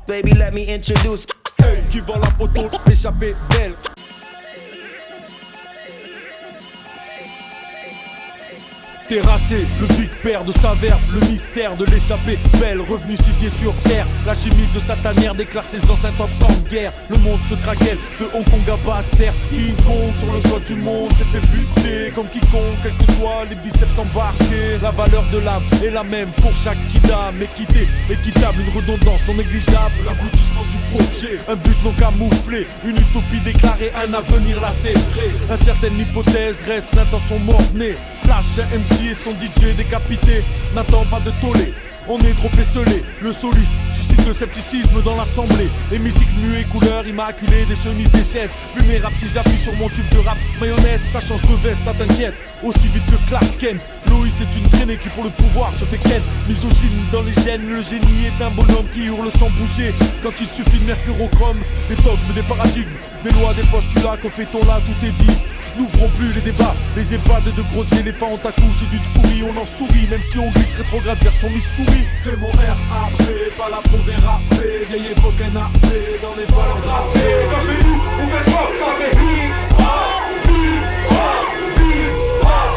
baby, let me introduce. Hey, qui vend la poteau, l'échappée belle. Terrassé, le big père de sa verbe, le mystère de l'échappée belle, revenu 6 pieds sur terre. La chemise de sa tanière déclare ses enceintes en temps de guerre. Le monde se craquelle, de Hong Kong à Basse-Terre. King Kong sur le toit du monde s'est fait buter comme quiconque, quels que soient les biceps embarqués. La valeur de l'âme est la même pour chaque kidam. Équité, équitable, une redondance non négligeable. L'aboutissement du projet, un but non camouflé, une utopie déclarée, un avenir lacé. Incertaine hypothèse reste l'intention morte-née. Flash, un MC et son DJ décapité, n'attend pas de tollé. On est trop esselé, le soliste suscite le scepticisme dans l'assemblée. Les mystiques muets, couleurs immaculées, des chemises, des chaises. Vulnérable si j'appuie sur mon tube de rap. Mayonnaise, ça change de veste, ça t'inquiète. Aussi vite que Clark Kent. Loïs est une traînée qui pour le pouvoir se fait ken. Misogyne dans les gènes, le génie est un bonhomme qui hurle sans bouger. Quand il suffit de mercurochrome, des dogmes, des paradigmes, des lois, des postulats, qu'on fait-on là, tout est dit. N'ouvrons plus les débats, les EHPAD de gros éléphants ont accouché d'une souris, on en sourit, même si on glisse rétrograde version Missouri. C'est mon RAP, pas là pour déraper, vieille époque NAP, dans les valeurs drapées. Comme nous, on fait pas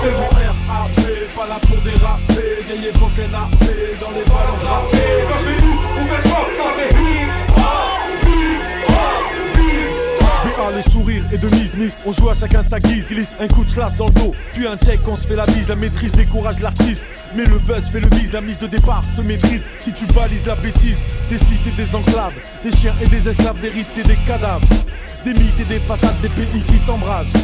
c'est mon RAP, pas là pour déraper, vieille époque NAP, dans les valeurs drapées. Comme nous, on fait pas les sourires et de mise, on joue à chacun sa guise, un coup de chlasse dans le dos, puis un check, on se fait la bise, la maîtrise décourage l'artiste, mais le buzz fait le bise, la mise de départ se maîtrise, si tu balises la bêtise, des sites et des enclaves, des chiens et des esclaves, des rites et des cadavres, des mythes et des façades, des pays qui s'embrasent,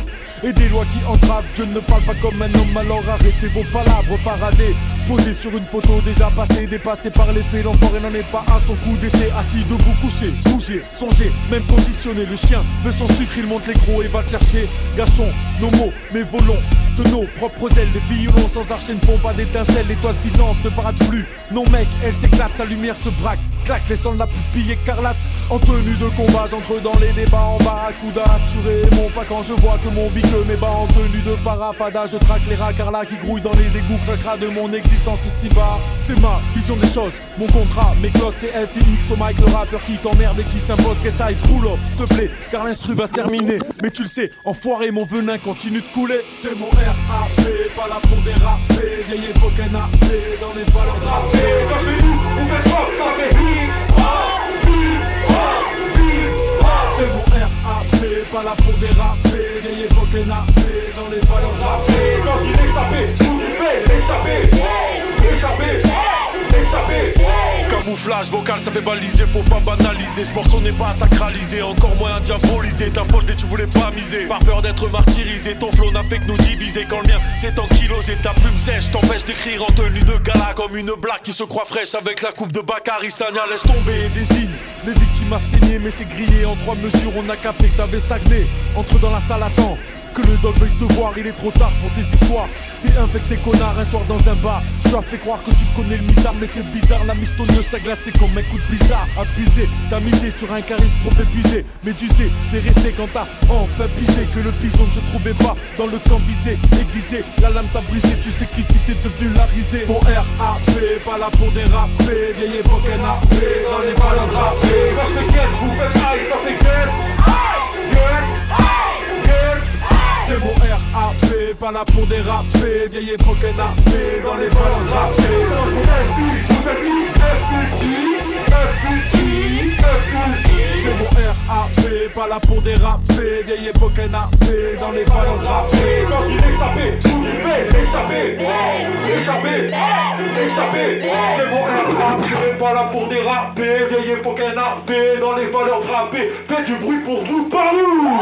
et des lois qui entravent, Dieu ne parle pas comme un homme, alors arrêtez vos palabres paradées. Posé sur une photo déjà passée, dépassé par les faits, l'enfant n'en est pas à son coup d'essai. Assis, debout, couché, bouger, songer, même positionné. Le chien veut son sucre, il monte les crocs et va le chercher. Gâchons nos mots, mais volons de nos propres ailes. Les violons sans archer ne font pas d'étincelles. L'étoile filante ne parade plus. Non mec, elle s'éclate, sa lumière se braque. Claque, laissant la pupille écarlate. En tenue de combat, j'entre dans les débats en bas. Coup d'assuré, mon pas quand je vois que mon bique mes bas. En tenue de parappada, je traque les rats carla qui grouillent dans les égouts. Cracra de mon existence ici-bas. C'est ma vision des choses, mon contrat, mes glosses, c'est FTX au mic, le rappeur qui t'emmerde et qui s'impose. Qu'est-ce que pull up, s'il te plaît, car l'instru va se terminer. Mais tu le sais, enfoiré, mon venin continue de couler. C'est mon RAP, pas là pour déraper. Vieille époque NAP, dans les valeurs drapées. Comme nous, on fait pas c'est mon RAP, pas là pour déraper. Vieille époque NAP, dans les valeurs drapées. Quand il est tapé, tout fait, échappé. Camouflage vocal, ça fait baliser, faut pas banaliser. Ce morceau n'est pas sacralisé, encore moins diabolisé. Ta faute et tu voulais pas miser, par peur d'être martyrisé. Ton flow n'a fait que nous diviser. Quand le mien s'est ankylosé, ta plume sèche t'empêche d'écrire en tenue de gala. Comme une blague qui se croit fraîche avec la coupe de Bakary Sagna. Laisse tomber et désigne les victimes assignées, mais c'est grillé en 3 mesures. On a capté que t'avais stagné. Entre dans la salle, attends que le dog veuille te voir, il est trop tard pour tes histoires. T'es infecté connard, un soir dans un bar. Tu as fait croire que tu connais le mitard, mais c'est bizarre. La mistonneuse t'a glacé comme un coup de blizzard. Abusé, t'as misé sur un charisme trop épuisé. Médusé, t'es resté quand t'as enfin pigé que le bison ne se trouvait pas dans le camp visé. Aiguisé, la lame t'a brisé, tu sais qu'ici t'es devenu la risée. Mon RAP, pas là pour déraper. Vieille époque NAP, dans les valeurs drapées. Ça fait quête, vous faites aïe, ça fait quête. C'est mon RAP, pas là pour déraper. Vieille époque NAP, dans les valeurs drapées. C'est mon RAP, pas là pour déraper. Vieille époque NAP, dans les valeurs drapées. Quand il est tapé, tout échappé. C'est mon RAP, pas là pour déraper. Vieille époque NAP, dans les valeurs drapées. Faites du bruit pour vous, par nous.